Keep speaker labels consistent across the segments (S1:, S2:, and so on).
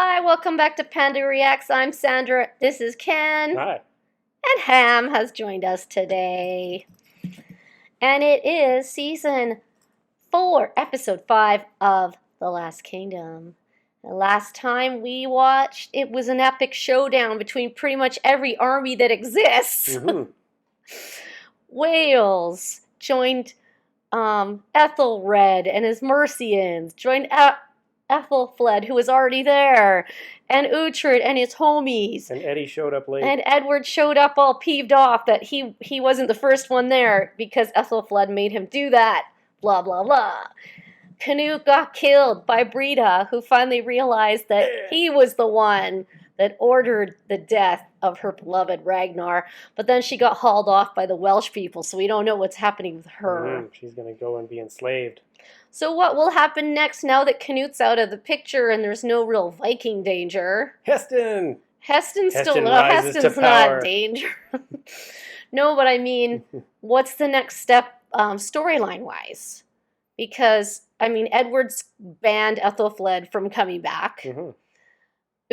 S1: Hi, welcome back to Panda Reacts. I'm Sandra. This is Ken.
S2: Hi.
S1: And Ham has joined us today. And it is season 4, episode 5 of The Last Kingdom. The last time we watched, it was an epic showdown between pretty much every army that exists.
S2: Mm-hmm.
S1: Wales joined Aethelred and his Mercians, joined Aethelred, who was already there, and Uhtred and his homies.
S2: And Eddie showed up late.
S1: And Edward showed up all peeved off that he wasn't the first one there because Aethelflaed made him do that. Blah, blah, blah. Canute got killed by Brita, who finally realized that he was the one that ordered the death of her beloved Ragnar. But then she got hauled off by the Welsh people, so we don't know what's happening with her.
S2: She's going to go and be enslaved.
S1: So what will happen next now that Canute's out of the picture and there's no real Viking danger?
S2: Heston
S1: Heston's
S2: power.
S1: not danger. No, but I mean, what's the next step storyline-wise? Because, I mean, Edward's banned Aethelflaed from coming back.
S2: Mm-hmm.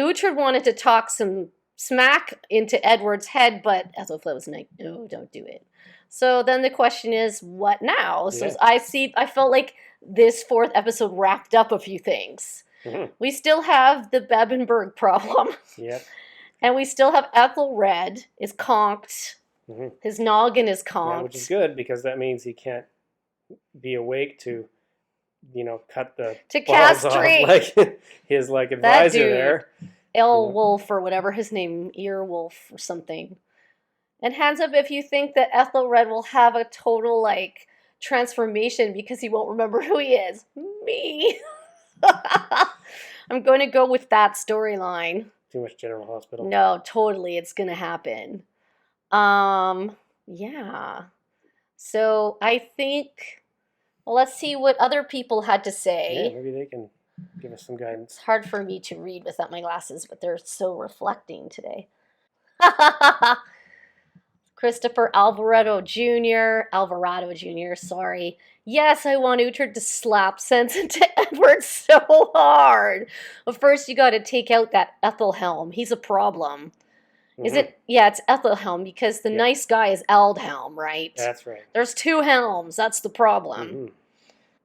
S1: Uhtred wanted to talk some smack into Edward's head, but Aethelflaed was like, no, don't do it. So then the question is, what now? So
S2: Yeah.
S1: I felt like this 4th episode wrapped up a few things.
S2: Mm-hmm.
S1: We still have the Bebenberg problem.
S2: Yep.
S1: And we still have Aethelred is conked.
S2: Mm-hmm.
S1: His noggin is conked.
S2: Yeah, which is good because that means he can't be awake to, cut the balls
S1: castrate
S2: off like his advisor
S1: dude.
S2: there.
S1: Ealwulf or whatever his name, Earwolf or something. And hands up if you think that Aethelred will have a total transformation because he won't remember who he is. Me. I'm going to go with that storyline.
S2: Too much General Hospital.
S1: No, totally, it's going to happen. Yeah. So I think, well, let's see what other people had to say.
S2: Yeah, maybe they can give us some guidance.
S1: It's hard for me to read without my glasses, but they're so reflecting today. Christopher Alvarado Jr., sorry. Yes, I want Uhtred to slap sense into Edward so hard. But first you got to take out that Ethelhelm. He's a problem. Mm-hmm. Is it? Yeah, it's Ethelhelm because the nice guy is Aldhelm, right?
S2: That's right.
S1: There's 2 Helms. That's the problem.
S2: Mm-hmm.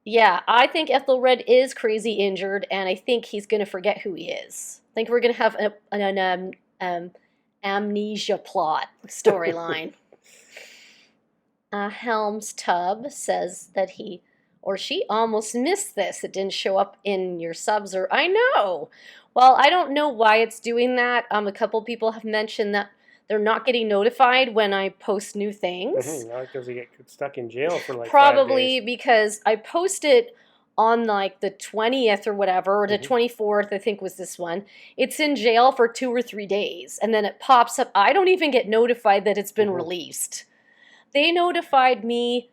S1: Yeah, I think Aethelred is crazy injured, and I think he's going to forget who he is. I think we're going to have an amnesia plot storyline. Helm's Tub says that he or she almost missed this. It didn't show up in your subs, or I know. Well, I don't know why it's doing that. A couple people have mentioned that they're not getting notified when I post new things.
S2: Mm-hmm. Not because you get stuck in jail for
S1: Probably
S2: 5 days.
S1: Because I posted on the 20th or whatever, or the 24th, I think was this one. It's in jail for 2 or 3 days, and then it pops up. I don't even get notified that it's been released. They notified me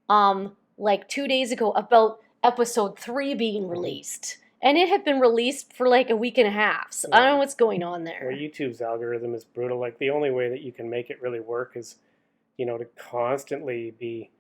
S1: 2 days ago about episode 3 being released. And it had been released for a week and a half. So I don't know what's going on there.
S2: Well, YouTube's algorithm is brutal. The only way that you can make it really work is, to constantly be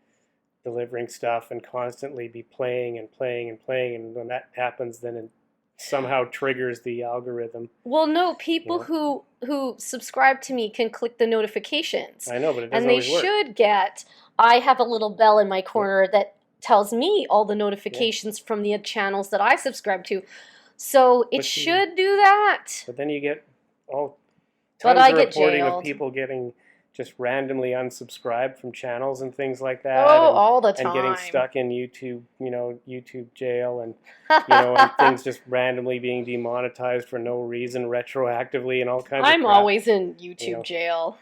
S2: delivering stuff and constantly be playing and playing and playing. And when that happens, then it somehow triggers the algorithm.
S1: Well, no, people who subscribe to me can click the notifications.
S2: I know, but it doesn't
S1: and they
S2: always work.
S1: should get, I have a little bell in my corner that tells me all the notifications from the channels that I subscribe to. So it should do that.
S2: But then you get tons of reporting of people getting just randomly unsubscribed from channels and things like that.
S1: All the time.
S2: And getting stuck in YouTube, YouTube jail and, and things just randomly being demonetized for no reason, retroactively and all kinds of crap.
S1: I'm always in YouTube jail.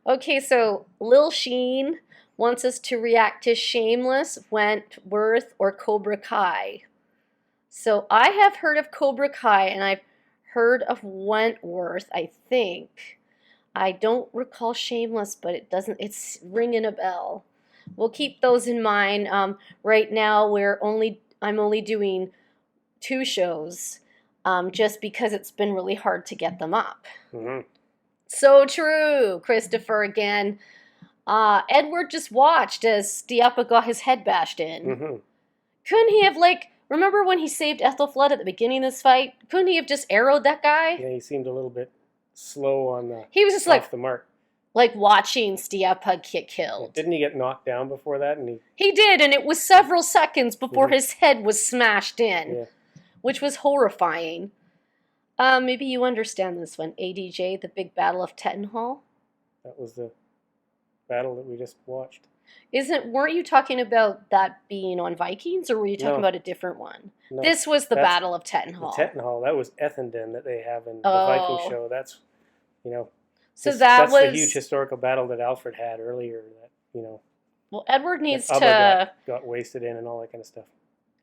S1: Okay, so Lil Sheen wants us to react to Shameless, Wentworth, or Cobra Kai. So I have heard of Cobra Kai, and I've heard of Wentworth, I think. I don't recall Shameless, but it's ringing a bell. We'll keep those in mind. Right now, I'm only doing 2 shows, just because it's been really hard to get them up.
S2: Mm-hmm.
S1: So true, Christopher, again. Edward just watched as Stiapa got his head bashed in.
S2: Mm-hmm.
S1: Couldn't he have, Remember when he saved Aethelred at the beginning of this fight? Couldn't he have just arrowed that guy?
S2: Yeah, he seemed a little bit slow on the.
S1: He was just
S2: off the mark.
S1: Like watching Stiapug get killed.
S2: Didn't he get knocked down before that? And
S1: he did, and it was several seconds before his head was smashed in, which was horrifying. Maybe you understand this one. ADJ, the big battle of Tettenhall.
S2: That was the battle that we just watched.
S1: Weren't you talking about that being on Vikings, or were you talking about a different one? No, this was the Battle of Tettenhall.
S2: The Tettenhall, that was Ethelred that they have in the Viking show. That's,
S1: So that's
S2: the huge historical battle that Alfred had earlier. That
S1: Well, Edward needs to
S2: got wasted in and all that kind of stuff.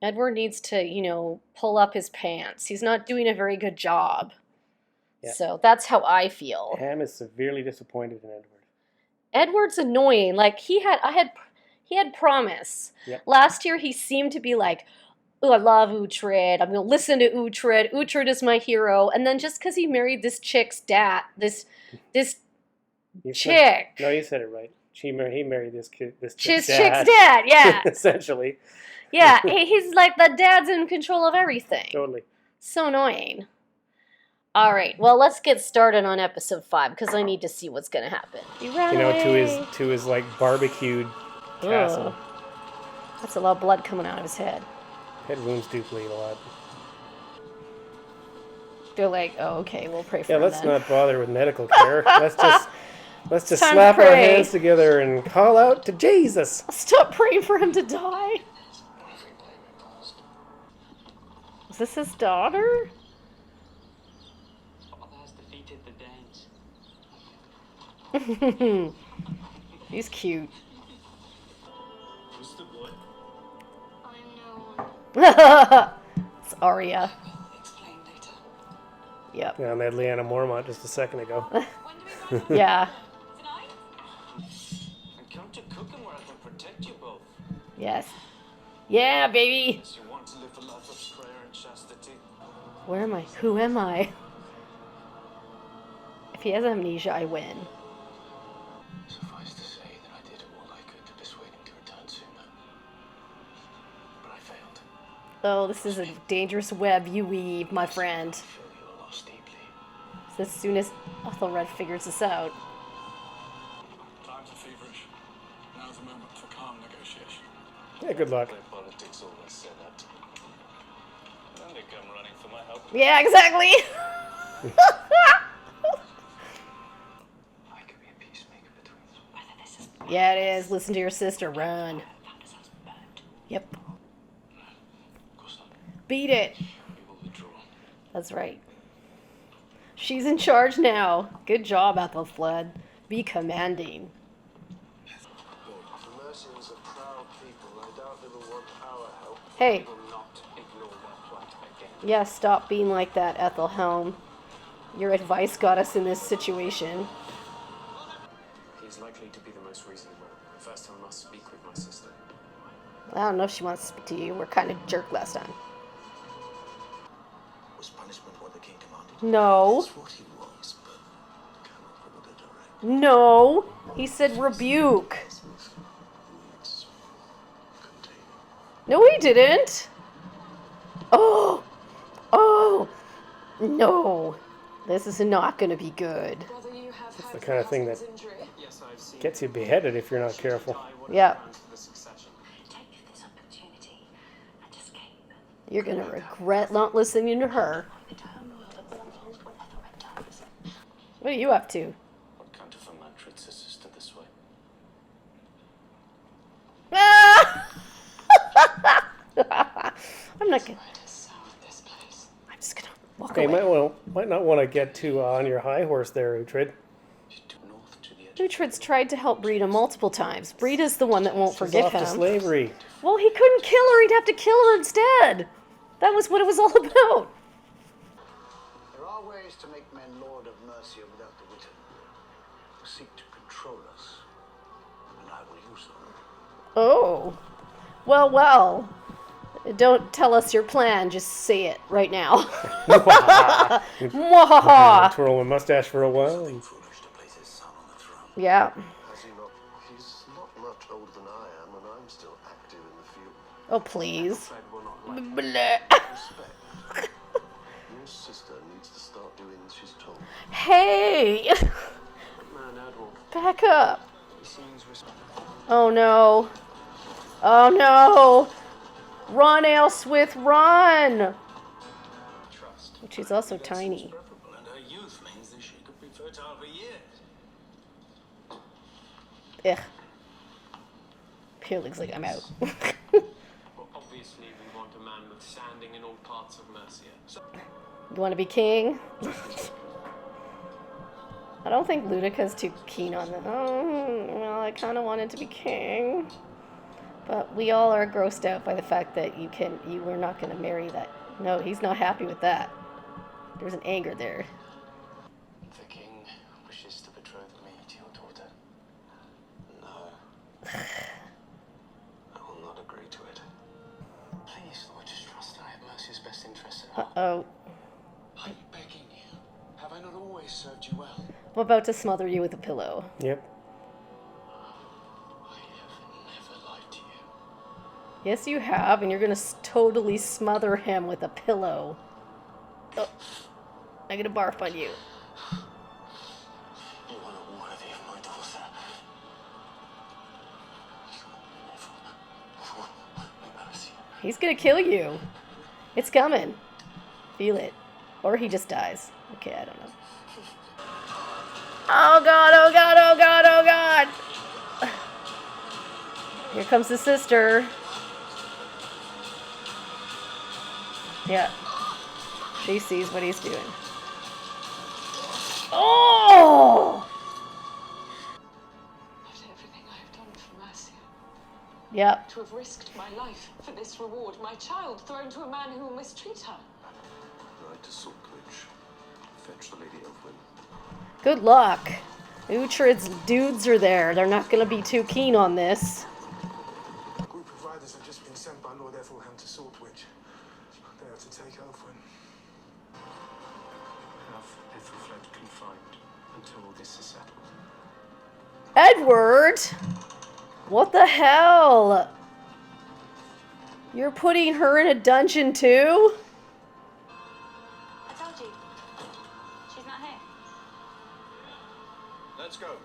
S1: Edward needs to pull up his pants. He's not doing a very good job. Yeah. So that's how I feel.
S2: Ham is severely disappointed in Edward.
S1: Edward's annoying. Like he had promise.
S2: Yep.
S1: Last year he seemed to be like, "Oh, I love Uhtred. I'm gonna listen to Uhtred. Uhtred is my hero." And then just because he married this chick's dad, this chick.
S2: No, you said it right. He married this
S1: chick's dad. Yeah.
S2: Essentially.
S1: Yeah, he's like the dad's in control of everything.
S2: Totally.
S1: So annoying. All right, well, let's get started on episode 5 because I need to see what's going to happen. He ran away.
S2: to his like barbecued castle.
S1: That's a lot of blood coming out of his head.
S2: Head wounds do bleed a lot.
S1: They're like, oh, okay, we'll pray for him.
S2: Yeah, let's
S1: then.
S2: not bother with medical care. Let's just slap our hands together and call out to Jesus.
S1: Stop praying for him to die. Is this his daughter? He's cute.
S3: Who's the boy?
S1: It's Arya.
S3: Explain later.
S1: Yep.
S2: Yeah, I met Lyanna Mormont just a second ago.
S1: Yeah.
S3: Tonight? I come to cook and where I can protect you both.
S1: Yes. Yeah, baby.
S3: Unless you want to live a life of prayer and chastity.
S1: Where am I? Who am I? If he has amnesia, I win.
S3: Suffice to say that I did all I could to persuade him to return sooner. But I failed.
S1: Oh, this is a dangerous web you weave, my friend.
S3: I feel you are lost deeply.
S1: So as soon as Aethelred figures this out.
S3: Times are feverish. Now's the moment for calm negotiation.
S2: Yeah, good luck.
S3: Their politics always say that. And then they come running for my help.
S1: Yeah, exactly. Yeah, it is. Listen to your sister. Run. Yep. Beat it. That's right. She's in charge now. Good job, Aethelflaed. Be commanding.
S4: The Mercians are proud people. I doubt they will want our help.
S1: Hey.
S3: We will not ignore their plight again.
S1: Yeah, stop being like that, Ethelhelm. Your advice got us in this situation.
S4: He's likely to be the most reasonable. First, I must speak with my sister.
S1: I don't know if she wants to speak to you. We're kind of jerk last time.
S4: Was punishment what the king commanded?
S1: No.
S4: It's what he wants, but cannot order direct.
S1: No. He said rebuke.
S4: It's contained.
S1: No, he didn't. Oh. Oh. No. This is not going to be good.
S2: It's the kind of thing that
S3: Yes, I've seen.
S2: gets you beheaded if you're not careful.
S1: Yeah.
S3: The succession.
S5: Take this opportunity and escape.
S1: You're going to regret not listening to her.
S5: The turmoil that follows what Aethelred does.
S1: What are you up to?
S3: What kind of a man treats his sister this way?
S1: I'm not going to...
S5: This place.
S1: I'm just going to walk
S2: Okay,
S1: away.
S2: might not want to get too on your high horse there, Uhtred.
S3: North to the edge.
S1: Uhtred's tried to help Brita multiple times. Brita's the one that won't
S2: She's
S1: forgive
S2: off to
S1: him.
S2: slavery.
S1: Well, he couldn't kill her. He'd have to kill her instead. That was what it was all about.
S4: There are ways to make men lord of Mercia without the witten, who seek to control us, and I will use them.
S2: Oh.
S1: Well, well. Don't tell us your plan. Just say it right now. Mwahaha.
S2: Twirl my mustache for a while. And
S4: Foolish to place his son on the throne.
S1: Yeah.
S4: Has he not? He's not much older than I am, and I'm still active in the field.
S1: Oh, please.
S4: Fred will not
S1: Bleh.
S3: Respect. Your sister needs to start doing as she's told.
S1: Hey!
S3: Man, Admiral,
S1: Back up.
S3: he seems
S1: Oh no. Oh no! Run, Aelfwynn, run!
S3: trust.
S1: She's also
S3: That seems
S1: tiny.
S3: preferable, and her youth means that she could be fertile for years.
S1: Ugh. Pure looks like I'm out.
S6: Well, obviously, we want a man with standing in all parts of Mercia. So,
S1: You want to be king? I don't think Ludica's too keen on that. Oh, well, I kind of wanted to be king. But we all are grossed out by the fact that you were not going to marry that. No, he's not happy with that. There's an anger there.
S3: The king wishes to betroth me to your daughter. No. I will not agree to it. Please, Lord, just trust I have Mercia's best interests at heart.
S1: Uh-oh.
S3: I'm begging you. Have I not always served you well?
S1: I'm about to smother you with a pillow.
S2: Yep.
S3: I have never lied to you.
S1: Yes, you have, and you're going to totally smother him with a pillow. Oh, I'm going to barf on you.
S3: You are not worthy of my daughter. Mercia.
S1: He's going to kill you. It's coming. Feel it. Or he just dies. Okay, I don't know. Oh god, oh god, oh god, oh god! Here comes the sister. Yeah. She sees what he's doing. Oh!
S5: After everything I have done for Mercia,
S1: Yep.
S5: to have risked my life for this reward, my child thrown to a man who will mistreat her.
S3: Ride to Saltbridge. Fetch the Lady Aelfwynn.
S1: Good luck. Uhtred's dudes are there. They're not going to be too keen on this.
S7: A group of riders have just been sent by Lord Aethelred to Saltbridge. They are to take Aelfwynn.
S3: Have Aethelred confined until all this is settled.
S1: Edward? What the hell? You're putting her in a dungeon too?
S5: I told you. She's not here.
S3: Let's go.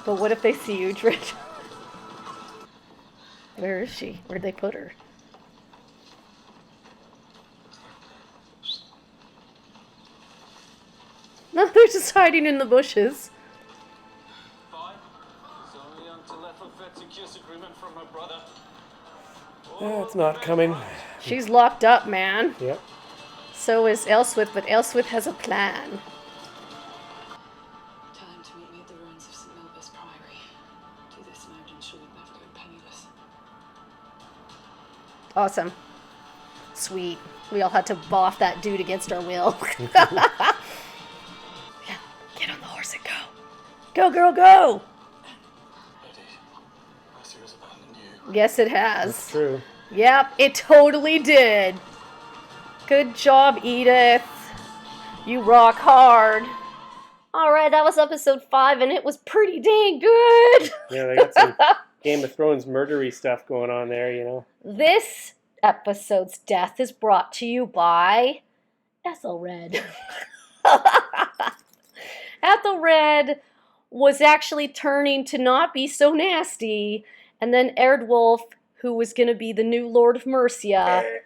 S1: But what if they see Uhtred? Where is she? Where'd they put her? No, they're just hiding in the bushes.
S6: fine. It's only until Aethelred secures agreement from her brother.
S2: It's not coming.
S1: She's locked up, man.
S2: Yep.
S1: So is Aelfwynn, but Aelfwynn has a plan.
S5: Tell him to meet me at the ruins of St. Melba's Priory. Do this and I would ensure you'd never go penniless.
S1: Awesome. Sweet. We all had to boff that dude against our will. Yeah, get on the horse and go. Go, girl, go!
S3: Lady, Mercia has abandoned you.
S1: Yes, it has.
S2: That's true.
S1: Yep, it totally did. Good job, Edith. You rock hard. Alright, that was episode 5, and it was pretty dang good.
S2: Yeah, they got some Game of Thrones murdery stuff going on there, you know.
S1: This episode's death is brought to you by Aethelred. Aethelred was actually turning to not be so nasty, and then Eardwulf, who was going to be the new Lord of Mercia,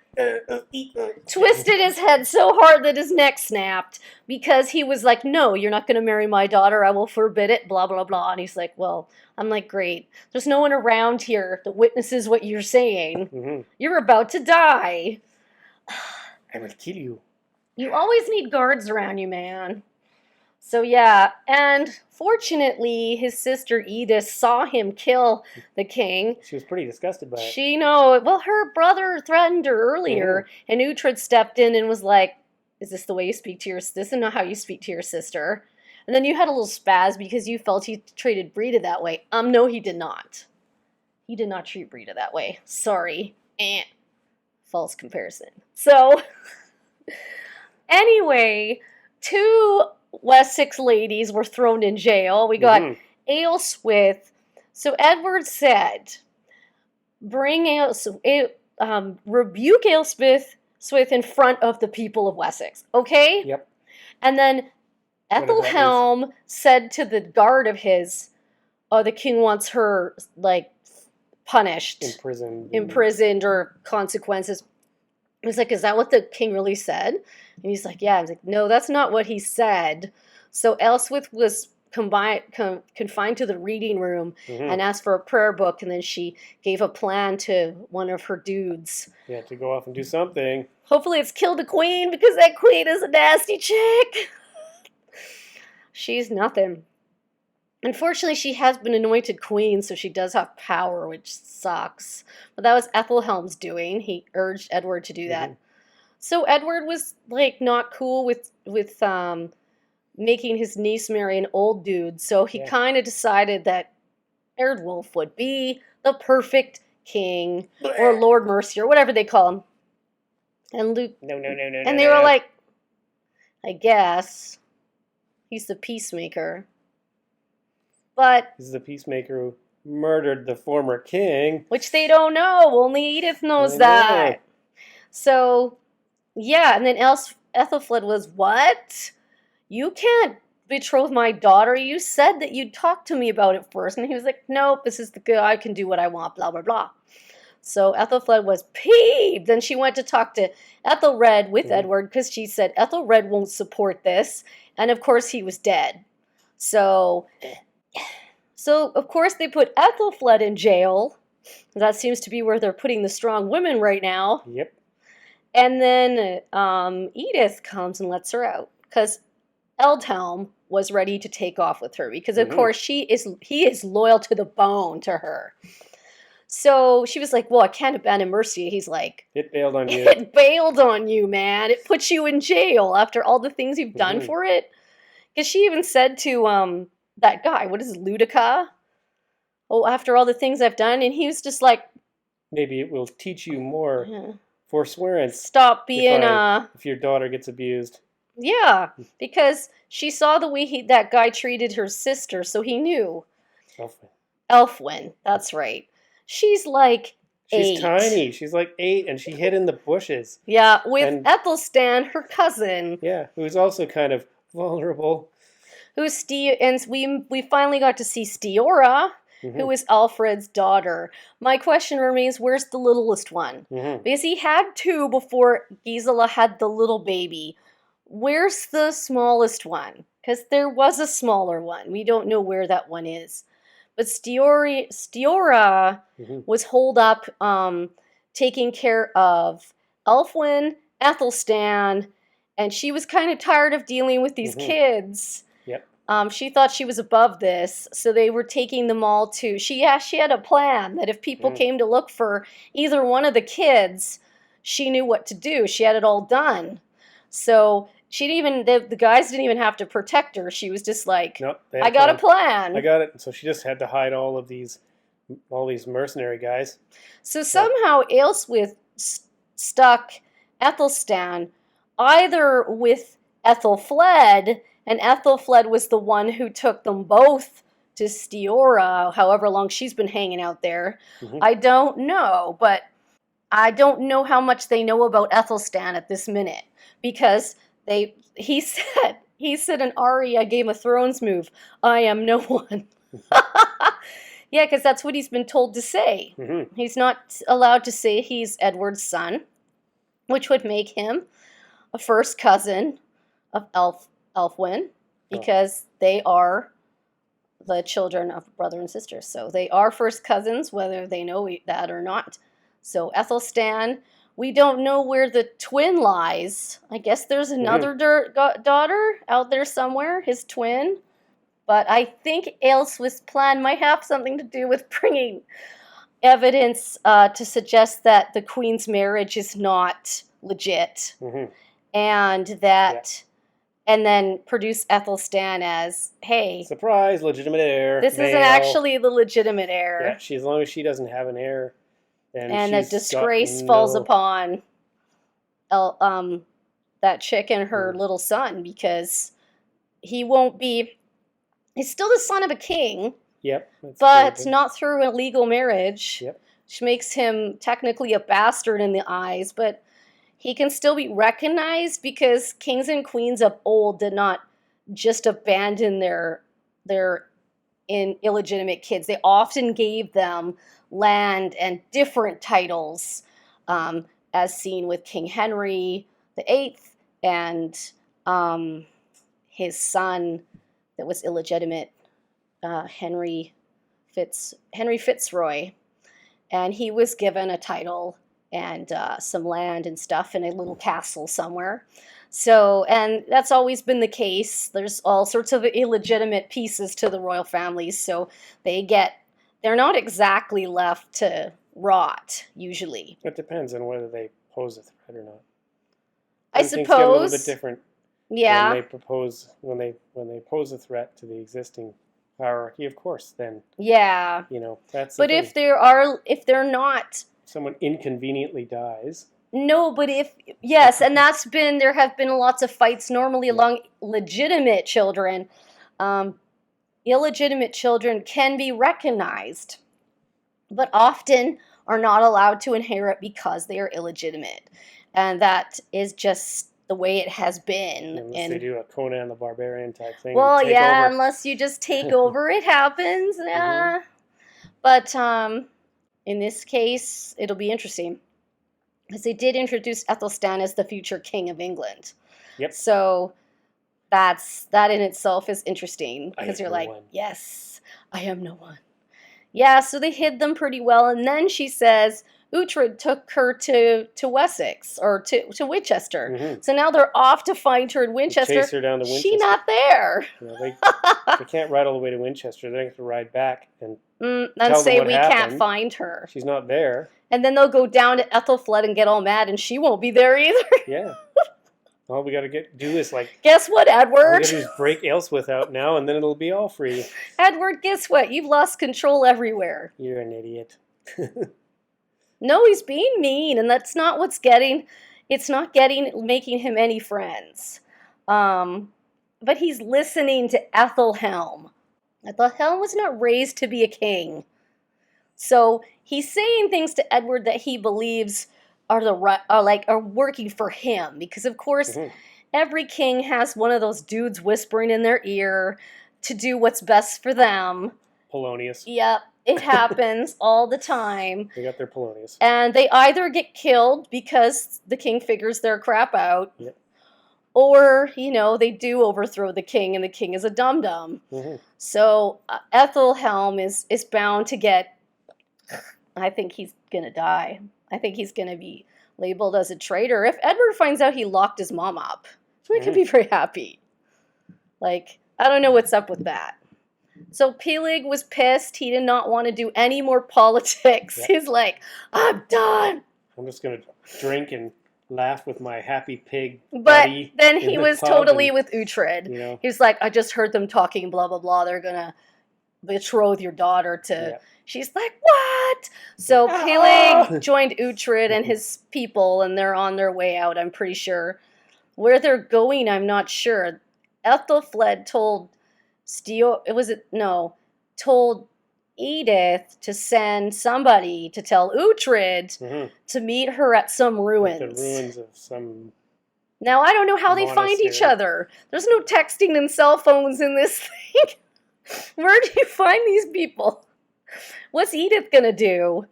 S1: twisted his head so hard that his neck snapped because he was like, no, you're not going to marry my daughter. I will forbid it, blah, blah, blah. And he's like, well, I'm like, great. There's no one around here that witnesses what you're saying.
S2: Mm-hmm.
S1: You're about to die.
S2: I will kill you.
S1: You always need guards around you, man. So yeah, and fortunately, his sister Edith saw him kill the king.
S2: She was pretty disgusted by it.
S1: Well, her brother threatened her earlier, and Uhtred stepped in and was like, is this the way you speak to this is not how you speak to your sister. And then you had a little spaz because you felt he treated Brita that way. No, he did not. He did not treat Brita that way. Sorry. False comparison. So, anyway, 2 Wessex ladies were thrown in jail. We got Aelfwynn. So Edward said, rebuke Aelfsmith in front of the people of Wessex, okay?
S2: Yep.
S1: And then
S2: Whatever that
S1: Ethelhelm said to the guard of his, "Oh, the king wants her like punished, imprisoned, or consequences." He was like, "Is that what the king really said?" And he's like, "Yeah." I was like, "No, that's not what he said." So Aelfsmith was confined to the reading room and asked for a prayer book, and then she gave a plan to one of her dudes.
S2: Yeah, to go off and do something.
S1: Hopefully it's kill the queen, because that queen is a nasty chick. She's nothing. Unfortunately, she has been anointed queen, so she does have power, which sucks. But that was Ethelhelm's doing. He urged Edward to do that. So Edward was like not cool with making his niece marry an old dude. So he kind of decided that Eardwulf would be the perfect king, or Lord Mercia, or whatever they call him. And Luke, and they were like, I guess he's the peacemaker. But
S2: he's the peacemaker who murdered the former king.
S1: Which they don't know. Only Edith knows that. So, yeah. And then Aethelflaed was, "What? You can't betroth my daughter. You said that you'd talk to me about it first." And he was like, "Nope, this is the guy. I can do what I want, blah, blah, blah." So Aethelflaed was peeved. Then she went to talk to Aethelred with Edward, because she said Aethelred won't support this. And of course he was dead. So of course they put Aethelflaed in jail. That seems to be where they're putting the strong women right now.
S2: Yep.
S1: And then Edith comes and lets her out, because Ealdhelm was ready to take off with her, because of course he is loyal to the bone to her. So she was like, "Well, I can't abandon Mercia." He's like,
S2: "It bailed on you.
S1: It bailed on you, man. It puts you in jail after all the things you've done for it." Because she even said to that guy, what is it, Ludica? "Oh, after all the things I've done," and he was just like,
S2: "Maybe it will teach you more forswearance.
S1: Stop being
S2: if your daughter gets abused."
S1: Yeah, because she saw the way that guy treated her sister, so he knew. Aelfwynn, that's right. She's like 8.
S2: She's tiny. She's like 8, and she hid in the bushes.
S1: Yeah, with Ethelstan, her cousin.
S2: Yeah, who's also kind of vulnerable.
S1: And we finally got to see Stiora, who is Alfred's daughter. My question remains, where's the littlest one? Because he had 2 before Gisela had the little baby. Where's the smallest one? Because there was a smaller one. We don't know where that one is. But Stiora was holed up taking care of Aelfwynn, Athelstan, and she was kind of tired of dealing with these kids.
S2: Yep.
S1: She thought she was above this, so they were taking them all to... She had a plan that if people came to look for either one of the kids, she knew what to do. She had it all done. So... the guys didn't even have to protect her. She was just like, nope, "I got a plan.
S2: I got it." So she just had to hide all these mercenary guys.
S1: So somehow Aelfswith stuck Ethelstan either with Ethelflaed, and Ethelflaed was the one who took them both to Stiora, however long she's been hanging out there. I don't know, but I don't know how much they know about Ethelstan at this minute, because... He said an Arya Game of Thrones move, "I am no one." Yeah, because that's what he's been told to say. He's not allowed to say he's Edward's son, which would make him a first cousin of Aelfwynn, because they are the children of brother and sister. So they are first cousins, whether they know that or not. So Ethelstan... We don't know where the twin lies. I guess there's another daughter out there somewhere, his twin. But I think Aelfswith's plan might have something to do with bringing evidence to suggest that the queen's marriage is not legit. And that... And then produce Ethelstan as, hey...
S2: surprise, legitimate heir.
S1: This isn't actually the legitimate heir.
S2: Yeah, as long as she doesn't have an heir...
S1: And a disgrace falls upon that chick and her little son, because he won't be... He's still the son of a king.
S2: Yep.
S1: But not through a legal marriage.
S2: Yep.
S1: which makes him technically a bastard in the eyes, but he can still be recognized because kings and queens of old did not just abandon their illegitimate kids. They often gave them land and different titles, as seen with King Henry VIII and his son that was illegitimate, Henry Fitzroy, and he was given a title and some land and stuff in a little castle somewhere. So, and that's always been the case. There's all sorts of illegitimate pieces to the royal families, so they're not exactly left to rot, usually.
S2: It depends on whether they pose a threat or not.
S1: I
S2: Things get a little bit
S1: suppose.
S2: different
S1: Yeah.
S2: when they pose a threat to the existing hierarchy, of course, then,
S1: Yeah.
S2: that's the
S1: But
S2: thing.
S1: if they're not,
S2: Someone inconveniently dies.
S1: no, but and there have been lots of fights normally along legitimate children. Illegitimate children can be recognized, but often are not allowed to inherit because they are illegitimate. And that is just the way it has been.
S2: Unless they do a Conan the Barbarian type thing.
S1: Well,
S2: and take
S1: yeah,
S2: over.
S1: unless you just take over, it happens. Yeah. But in this case, it'll be interesting. Because they did introduce Ethelstan as the future king of England.
S2: Yep.
S1: So that in itself is interesting. Because you're like,
S2: one.
S1: yes, I am no one. Yeah, so they hid them pretty well. And then she says Uhtred took her to Wessex, or to Winchester.
S2: Mm-hmm.
S1: So now they're off to find her in Winchester.
S2: Chase her down to Winchester.
S1: She's not there.
S2: They can't ride all the way to Winchester. They have to ride back and
S1: and say we can't find her.
S2: She's not there.
S1: And then they'll go down to Aethelflaed and get all mad, and she won't be there either.
S2: Yeah. All we got to do is
S1: Guess what,
S2: all we
S1: Edward?
S2: got to do is break Aelfwynn out now, and then it'll be all free.
S1: Edward, guess what? You've lost control everywhere.
S2: You're an idiot.
S1: No, he's being mean, and that's not making him any friends. But he's listening to Ethelhelm. Ethelhelm was not raised to be a king. So he's saying things to Edward that he believes are working for him, because of course every king has one of those dudes whispering in their ear to do what's best for them.
S2: Polonius.
S1: Yep, it happens all the time.
S2: They got their Polonius.
S1: And they either get killed because the king figures their crap out,
S2: yep.
S1: or, they do overthrow the king and the king is a dum-dum.
S2: Mm-hmm.
S1: So Ethelhelm is bound to get, I think he's going to die. I think he's going to be labeled as a traitor. If Edward finds out he locked his mom up, we could be very happy. I don't know what's up with that. So Peleg was pissed. He did not want to do any more politics. Yep. He's like, I'm done.
S2: I'm just going to drink and laugh with my happy pig
S1: buddy. But then he was totally with Uhtred. He was like, I just heard them talking, blah, blah, blah. They're going to betroth your daughter to... Yep. She's like, what? So Peleg joined Uhtred and his people, and they're on their way out, I'm pretty sure. Where they're going, I'm not sure. Aethelflaed told told Edith to send somebody to tell Uhtred to meet her at some ruins.
S2: Like the ruins of some...
S1: Now, I don't know how they find each other. There's no texting and cell phones in this thing. Where do you find these people? What's Edith gonna do?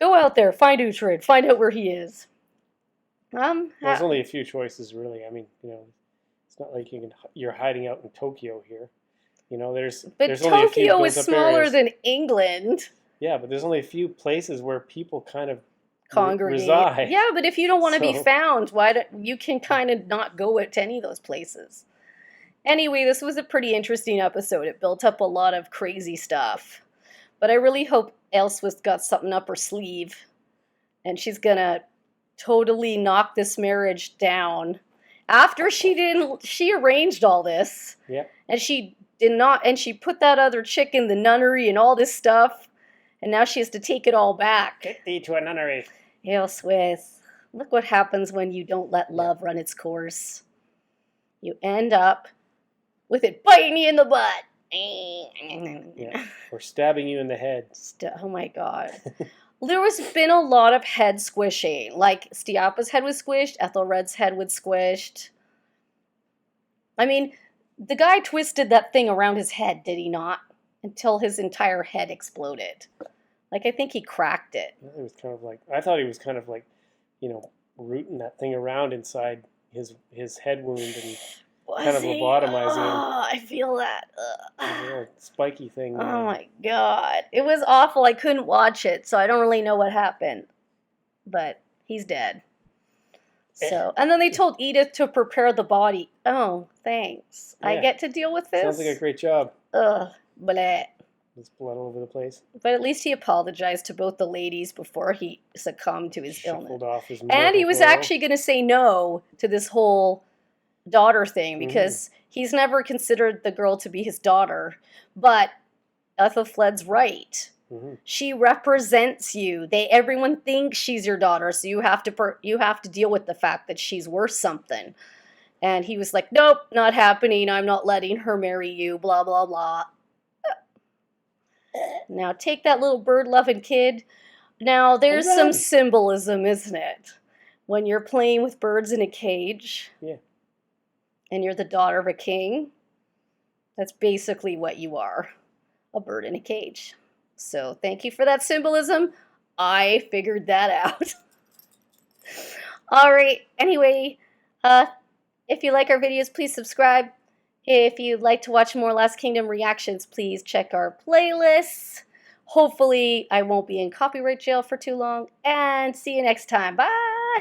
S1: Go out there, find Uhtred, find out where he is.
S2: There's only a few choices, really. I mean, it's not like you're hiding out in Tokyo here. There's
S1: Tokyo
S2: only a few
S1: is smaller than England.
S2: Yeah, but there's only a few places where people kind of
S1: congregate.
S2: Reside.
S1: Yeah, but if you don't want to be found, you can kind of not go to any of those places. Anyway, this was a pretty interesting episode. It built up a lot of crazy stuff. But I really hope Aelfwynn got something up her sleeve, and she's gonna totally knock this marriage down. After she arranged all this.
S2: Yeah.
S1: And she did not, and she put that other chick in the nunnery and all this stuff, and now she has to take it all back.
S2: Get thee to a nunnery.
S1: Aelfwynn, look what happens when you don't let love run its course. You end up with it biting you in the butt.
S2: Yeah. Or stabbing you in the head.
S1: Oh my god. There was been a lot of head squishing. Like, Stiapa's head was squished, Ethelred's head was squished. I mean, the guy twisted that thing around his head, did he not? Until his entire head exploded. Like, I think he cracked it.
S2: It was kind of like, I thought he was kind of like, you know, rooting that thing around inside his head wound and kind of lobotomizing him.
S1: Oh, I feel that.
S2: A little spiky thing.
S1: Oh my god. It was awful. I couldn't watch it, so I don't really know what happened. But he's dead. So, and then they told Edith to prepare the body. Oh, thanks. I
S2: Yeah.
S1: get to deal with this?
S2: Sounds like a great job.
S1: Ugh, bleh.
S2: There's blood all over the place.
S1: But at least he apologized to both the ladies before he succumbed to his illness.
S2: Shuffled off his
S1: And he was
S2: miracle
S1: actually going to say no to this whole daughter thing because he's never considered the girl to be his daughter. But Aethelflaed's right. She represents you. Everyone thinks she's your daughter, so you have to deal with the fact that she's worth something. And he was like, nope, not happening. I'm not letting her marry you. Blah blah blah. Now take that little bird-loving kid. Now there's some symbolism, isn't it? When you're playing with birds in a cage, and you're the daughter of a king, that's basically what you are, a bird in a cage. So thank you for that symbolism. I figured that out. All right. Anyway, if you like our videos, please subscribe. If you'd like to watch more Last Kingdom reactions, please check our playlists. Hopefully, I won't be in copyright jail for too long. And see you next time. Bye!